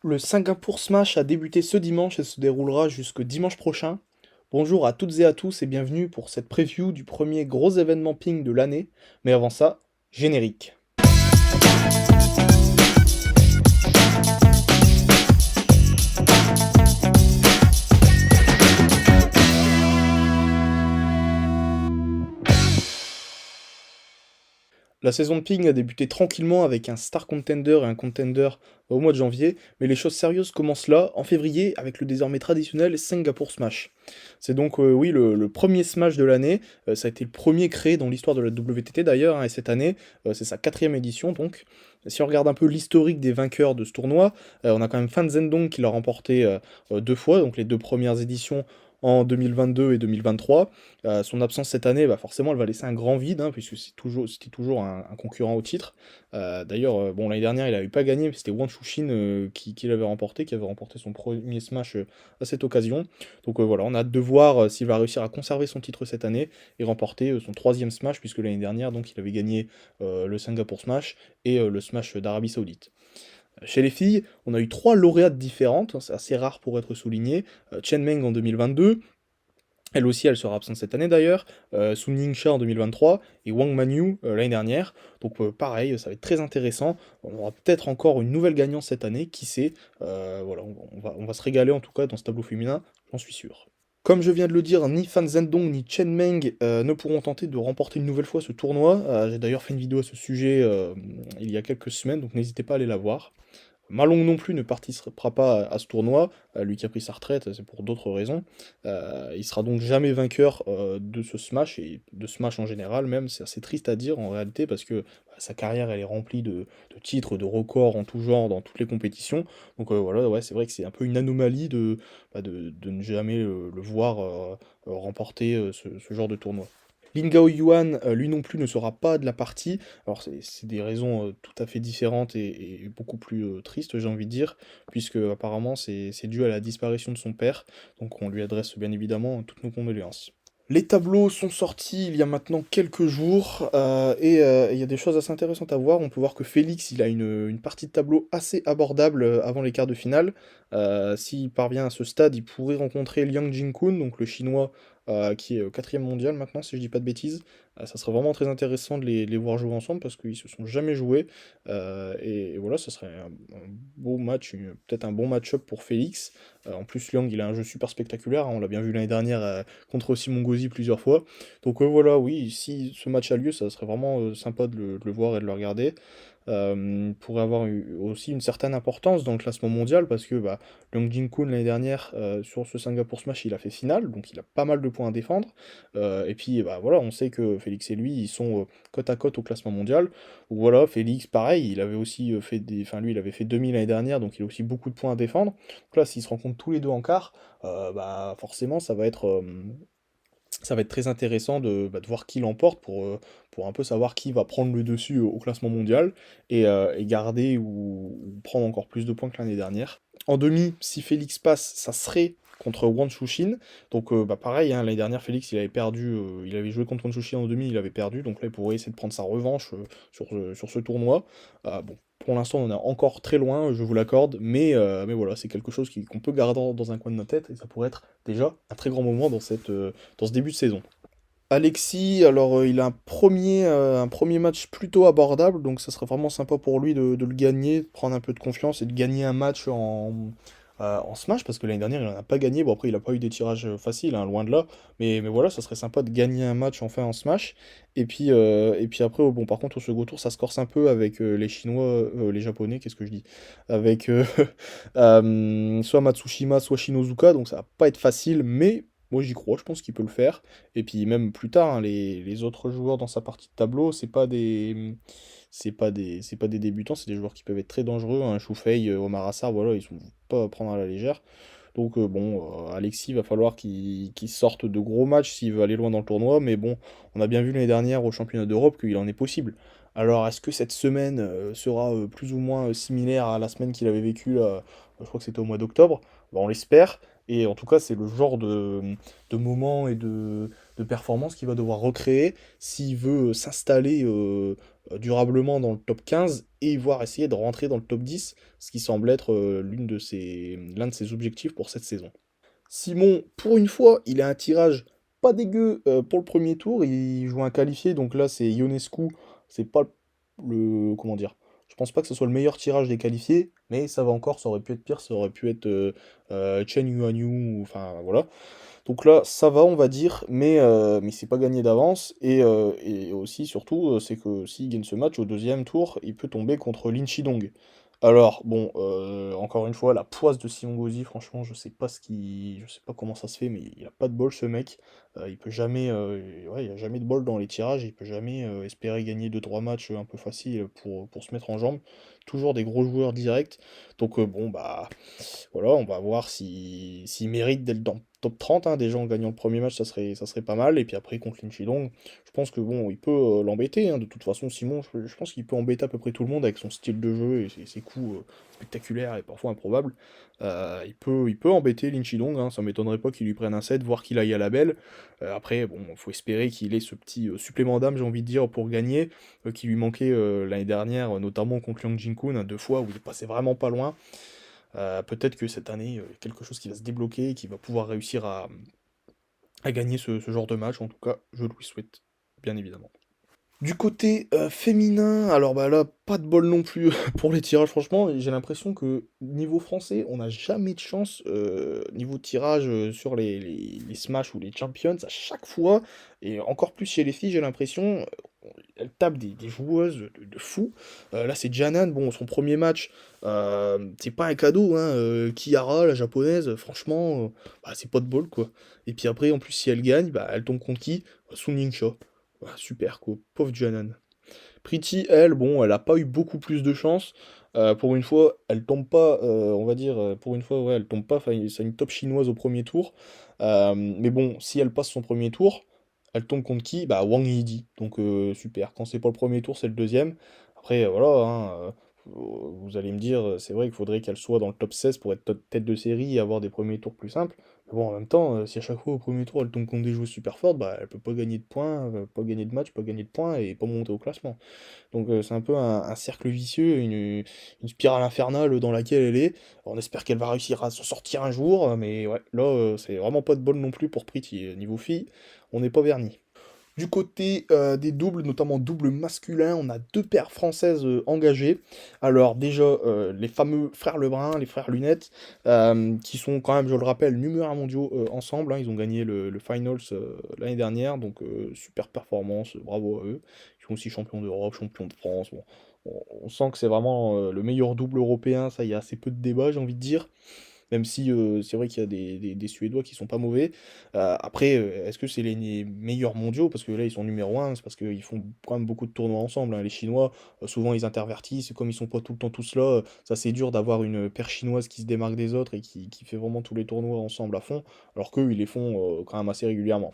Le Singapour Smash a débuté ce dimanche et se déroulera jusque dimanche prochain. Bonjour à toutes et à tous et bienvenue pour cette preview du premier gros événement ping de l'année. Mais avant ça, générique. La saison de ping a débuté tranquillement avec un star contender et un contender au mois de janvier, mais les choses sérieuses commencent là, en février, avec le désormais traditionnel Singapour Smash. C'est donc, oui, le premier Smash de l'année. Ça a été le premier créé dans l'histoire de la WTT d'ailleurs, hein, et cette année, c'est sa quatrième édition donc. Si on regarde un peu l'historique des vainqueurs de ce tournoi, on a quand même Fan Zhendong qui l'a remporté deux fois, donc les deux premières éditions en 2022 et 2023. Son absence cette année, bah forcément, elle va laisser un grand vide, hein, puisque c'était toujours un concurrent au titre. D'ailleurs, bon, l'année dernière, il n'avait pas gagné, mais c'était Wang Chuxin qui l'avait remporté, qui avait remporté son premier Smash à cette occasion. Donc voilà, on a hâte de voir s'il va réussir à conserver son titre cette année et remporter son troisième Smash, puisque l'année dernière, donc, il avait gagné le Singapour Smash et le Smash d'Arabie Saoudite. Chez les filles, on a eu trois lauréates différentes, hein, c'est assez rare pour être souligné. Chen Meng en 2022, elle aussi, elle sera absente cette année d'ailleurs. Sun Yingxia en 2023 et Wang Manyu l'année dernière. Donc pareil, ça va être très intéressant. On aura peut-être encore une nouvelle gagnante cette année, qui sait. Voilà, on va se régaler en tout cas dans ce tableau féminin, j'en suis sûr. Comme je viens de le dire, ni Fan Zhendong ni Chen Meng ne pourront tenter de remporter une nouvelle fois ce tournoi. J'ai d'ailleurs fait une vidéo à ce sujet il y a quelques semaines, donc n'hésitez pas à aller la voir. Malong non plus ne participera pas à ce tournoi, lui qui a pris sa retraite, c'est pour d'autres raisons. Il sera donc jamais vainqueur de ce Smash, et de Smash en général même, c'est assez triste à dire en réalité, parce que sa carrière elle est remplie de titres, de records en tout genre, dans toutes les compétitions. Donc voilà, ouais, c'est vrai que c'est un peu une anomalie de ne jamais le voir remporter ce genre de tournoi. Lin Gao Yuan, lui non plus, ne sera pas de la partie. Alors, c'est des raisons tout à fait différentes et beaucoup plus tristes, j'ai envie de dire, puisque apparemment c'est dû à la disparition de son père. Donc, on lui adresse bien évidemment toutes nos condoléances. Les tableaux sont sortis il y a maintenant quelques jours, et il y a des choses assez intéressantes à voir. On peut voir que Félix, il a une partie de tableau assez abordable avant les quarts de finale. S'il parvient à ce stade, il pourrait rencontrer Liang Jingkun, donc le chinois qui est quatrième mondial maintenant, si je dis pas de bêtises. Ça serait vraiment très intéressant de les voir jouer ensemble, parce qu'ils se sont jamais joués. Et voilà, ça serait un beau match, peut-être un bon match-up pour Félix. En plus, Liang, il a un jeu super spectaculaire, hein, on l'a bien vu l'année dernière contre Simon Gauzy plusieurs fois. Donc voilà, oui, si ce match a lieu, ça serait vraiment sympa de le voir et de le regarder. Pourrait avoir aussi une certaine importance dans le classement mondial, parce que bah, Leung Jin-kun l'année dernière sur ce Singapour Smash il a fait finale, donc il a pas mal de points à défendre. Et puis bah, voilà, on sait que Félix et lui ils sont côte à côte au classement mondial. Donc voilà, Félix pareil, il avait aussi fait enfin lui il avait fait 2000 l'année dernière, donc il a aussi beaucoup de points à défendre. Donc là s'ils se rencontrent tous les deux en quart, bah forcément ça va être très intéressant de voir qui l'emporte pour un peu savoir qui va prendre le dessus au classement mondial et garder ou prendre encore plus de points que l'année dernière. En demi, si Félix passe, ça serait contre Wang Chuxin. Donc bah pareil, hein, l'année dernière, Félix il avait perdu, il avait joué contre Wang Chuxin en demi, il avait perdu. Donc là, il pourrait essayer de prendre sa revanche sur ce tournoi. Bon, pour l'instant, on est encore très loin, je vous l'accorde, mais voilà, c'est quelque chose qu'on peut garder dans un coin de notre tête, et ça pourrait être déjà un très grand moment dans ce début de saison. Alexis, alors il a un premier match plutôt abordable, donc ça serait vraiment sympa pour lui de le gagner, de prendre un peu de confiance et de gagner un match en Smash, parce que l'année dernière il n'en a pas gagné. Bon, après il n'a pas eu des tirages faciles, hein, loin de là, mais voilà, ça serait sympa de gagner un match enfin en Smash. Et puis après, bon, par contre au second tour ça se corse un peu avec les Chinois, les Japonais, qu'est-ce que je dis? Avec soit Matsushima, soit Shinozuka, donc ça va pas être facile, mais moi j'y crois, je pense qu'il peut le faire. Et puis même plus tard, hein, les autres joueurs dans sa partie de tableau, c'est pas des débutants, c'est des joueurs qui peuvent être très dangereux. Un Choufei, Omar Assar, voilà, ils sont pas à prendre à la légère. Donc bon, Alexis, va falloir qu'il sorte de gros matchs s'il veut aller loin dans le tournoi, mais bon, on a bien vu l'année dernière au championnat d'Europe qu'il en est possible. Alors, est-ce que cette semaine sera plus ou moins similaire à la semaine qu'il avait vécue là, je crois que c'était au mois d'octobre? Bah, on l'espère. Et en tout cas, c'est le genre de moment et de performance qu'il va devoir recréer s'il veut s'installer durablement dans le top 15 et voire essayer de rentrer dans le top 10, ce qui semble être l'un de ses objectifs pour cette saison. Simon, pour une fois, il a un tirage pas dégueu pour le premier tour. Il joue un qualifié, donc là c'est Ionescu. C'est pas comment dire? Je pense pas que ce soit le meilleur tirage des qualifiés, mais ça va encore, ça aurait pu être pire, ça aurait pu être Chen Yuanyu, enfin voilà. Donc là, ça va, on va dire, mais c'est pas gagné d'avance. Et aussi, surtout, c'est que s'il gagne ce match au deuxième tour, il peut tomber contre Lin Chidong. Alors, bon, encore une fois, la poisse de Simon Gauzy, franchement, je sais pas comment ça se fait, mais il a pas de bol, ce mec. Il peut jamais, ouais, il a jamais de bol dans les tirages, il peut jamais espérer gagner deux trois matchs un peu faciles pour se mettre en jambe. Toujours des gros joueurs directs. Donc, bon, bah. Voilà, on va voir s'il mérite d'être dans le top 30, hein. Déjà en gagnant le premier match, ça serait pas mal. Et puis après, contre Linchilong, je pense que bon, il peut l'embêter, hein. De toute façon, Simon, je pense qu'il peut embêter à peu près tout le monde avec son style de jeu et ses coups spectaculaires et parfois improbables. Il peut embêter Linchilong, hein. Ça m'étonnerait pas qu'il lui prenne un set, voire qu'il aille à la belle. Après, bon, faut espérer qu'il ait ce petit supplément d'âme, j'ai envie de dire, pour gagner, qui lui manquait l'année dernière, notamment contre Liang Jinkun, hein, deux fois où il passait vraiment pas loin. Peut-être que cette année, il y a quelque chose qui va se débloquer et qui va pouvoir réussir à gagner ce genre de match. En tout cas, je lui souhaite, bien évidemment. Du côté féminin, alors bah là, pas de bol non plus pour les tirages, franchement. J'ai l'impression que niveau français, on n'a jamais de chance niveau tirage sur les Smash ou les Champions à chaque fois. Et encore plus chez les filles, j'ai l'impression, elles tapent des joueuses de fou. Là, c'est Janan, bon, son premier match, c'est pas un cadeau, hein. Kiara, la japonaise, franchement, bah, c'est pas de bol, quoi. Et puis après, en plus, si elle gagne, bah, elle tombe contre qui? Sun Yingxia. Ah, super, quoi. Pauvre Janan. Pretty, elle, bon, elle a pas eu beaucoup plus de chance. Pour une fois, elle tombe pas, on va dire, pour une fois, ouais, elle tombe pas, c'est une top chinoise au premier tour. Mais bon, si elle passe son premier tour, elle tombe contre qui? Bah, Wang Yidi. Donc, super. Quand c'est pas le premier tour, c'est le deuxième. Après, voilà, hein, vous allez me dire, c'est vrai qu'il faudrait qu'elle soit dans le top 16 pour être tête de série et avoir des premiers tours plus simples. Mais bon, en même temps, si à chaque fois au premier tour, elle tombe contre des joueuses super fortes, bah, elle peut pas gagner de points, pas gagner de match, pas gagner de points et pas monter au classement. Donc c'est un peu un cercle vicieux, une spirale infernale dans laquelle elle est. On espère qu'elle va réussir à s'en sortir un jour, mais ouais, là, c'est vraiment pas de bol non plus pour Pretty. Niveau fille, on n'est pas verni. Du côté des doubles, notamment double masculin, on a deux paires françaises engagées. Alors déjà, les fameux frères Lebrun, les frères Lunettes, qui sont quand même, je le rappelle, numéro 1 mondiaux ensemble, hein. Ils ont gagné le Finals l'année dernière, donc super performance, bravo à eux. Ils sont aussi champions d'Europe, champions de France. Bon, on sent que c'est vraiment le meilleur double européen, ça, il y a assez peu de débat, j'ai envie de dire. Même si c'est vrai qu'il y a des Suédois qui sont pas mauvais. Après, est-ce que c'est les meilleurs mondiaux? Parce que là, ils sont numéro un, c'est parce qu'ils font quand même beaucoup de tournois ensemble, hein. Les Chinois, souvent, ils intervertissent. Et comme ils sont pas tout le temps tous là, ça c'est dur d'avoir une paire chinoise qui se démarque des autres et qui fait vraiment tous les tournois ensemble à fond, alors qu'eux, ils les font quand même assez régulièrement.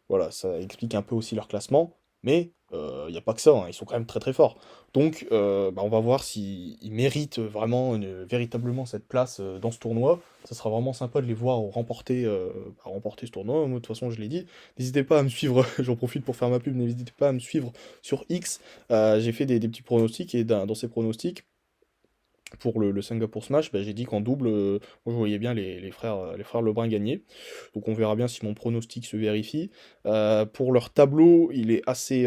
Voilà, ça explique un peu aussi leur classement, mais il n'y a pas que ça, hein, ils sont quand même très très forts. Donc bah, on va voir s'ils méritent vraiment véritablement cette place dans ce tournoi. Ça sera vraiment sympa de les voir remporter ce tournoi. Moi, de toute façon, je l'ai dit. N'hésitez pas à me suivre, j'en profite pour faire ma pub, n'hésitez pas à me suivre sur X. J'ai fait des petits pronostics et dans ces pronostics, pour le Singapour Smash, bah, j'ai dit qu'en double, moi je voyais bien les frères Lebrun gagner. Donc on verra bien si mon pronostic se vérifie. Pour leur tableau, il est assez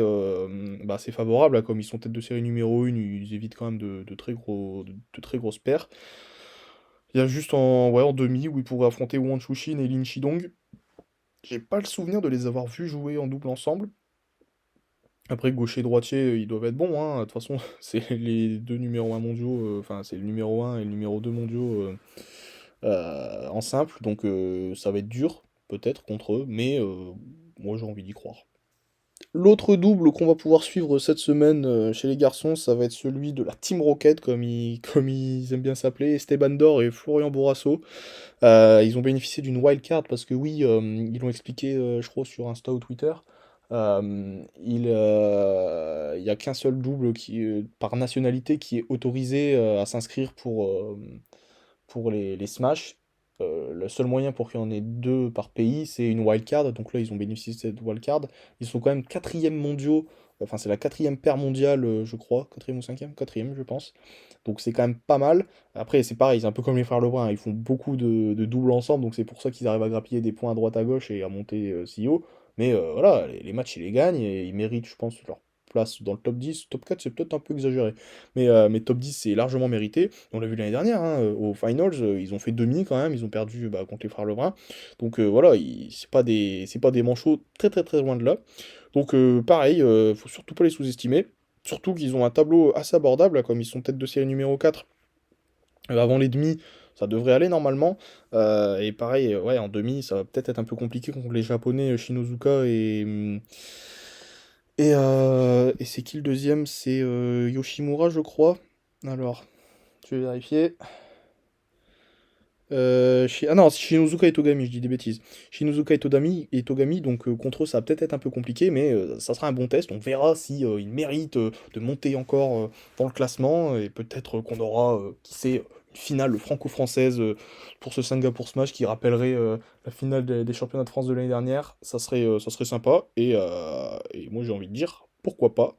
favorable, hein. Comme ils sont tête de série numéro 1, ils évitent quand même de très grosses paires. Il y a juste en demi où ils pourraient affronter Wang Chushin et Lin Chidong. J'ai pas le souvenir de les avoir vus jouer en double ensemble. Après, gaucher-droitier, ils doivent être bons, hein. De toute façon, c'est les deux numéros 1 mondiaux, enfin, c'est le numéro 1 et le numéro 2 mondiaux en simple, donc ça va être dur, peut-être, contre eux, mais moi j'ai envie d'y croire. L'autre double qu'on va pouvoir suivre cette semaine chez les garçons, ça va être celui de la Team Rocket, comme ils aiment bien s'appeler, Esteban Dor et Florian Bourrasso. Ils ont bénéficié d'une wildcard parce que oui, ils l'ont expliqué, je crois, sur Insta ou Twitter. Il y a qu'un seul double par nationalité qui est autorisé à s'inscrire pour les Smash. Le seul moyen pour qu'il y en ait deux par pays, c'est une wildcard. Donc là, ils ont bénéficié de cette wildcard. Ils sont quand même quatrième mondiaux. Enfin, c'est la quatrième paire mondiale, je crois. Quatrième ou cinquième? Quatrième, je pense. Donc c'est quand même pas mal. Après, c'est pareil, c'est un peu comme les frères Lebrun, hein. Ils font beaucoup de doubles ensemble. Donc c'est pour ça qu'ils arrivent à grappiller des points à droite à gauche et à monter si haut. Mais voilà, les matchs, ils les gagnent et ils méritent, je pense, leur place dans le top 10. Top 4, c'est peut-être un peu exagéré. Mais top 10, c'est largement mérité. On l'a vu l'année dernière, hein, aux finals, ils ont fait demi quand même. Ils ont perdu contre les frères Lebrun. Donc voilà, c'est pas des manchots très très très loin de là. Donc pareil, faut surtout pas les sous-estimer. Surtout qu'ils ont un tableau assez abordable, là, comme ils sont tête de série numéro 4 avant les demi, ça devrait aller normalement. Et pareil, ouais, en demi, ça va peut-être être un peu compliqué contre les Japonais, Shinozuka et c'est qui le deuxième? C'est Yoshimura, je crois. Alors, je vais vérifier. Ah non, c'est Shinozuka et Togami, je dis des bêtises. Shinozuka et Togami, donc contre eux, ça va peut-être être un peu compliqué, mais ça sera un bon test. On verra si ils méritent de monter encore dans le classement, et peut-être qu'on aura, qui sait, une finale franco-française pour ce Singapour Smash qui rappellerait la finale des championnats de France de l'année dernière. Ça serait sympa, et moi j'ai envie de dire, pourquoi pas.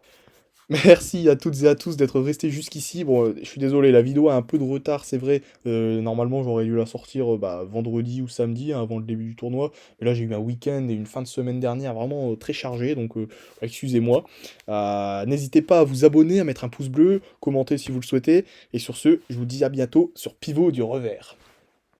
Merci à toutes et à tous d'être restés jusqu'ici. Bon, je suis désolé, la vidéo a un peu de retard, c'est vrai. Normalement, j'aurais dû la sortir vendredi ou samedi, hein, avant le début du tournoi. Mais là, j'ai eu un week-end et une fin de semaine dernière vraiment très chargée, donc excusez-moi. N'hésitez pas à vous abonner, à mettre un pouce bleu, commenter si vous le souhaitez. Et sur ce, je vous dis à bientôt sur Pivot du Revers.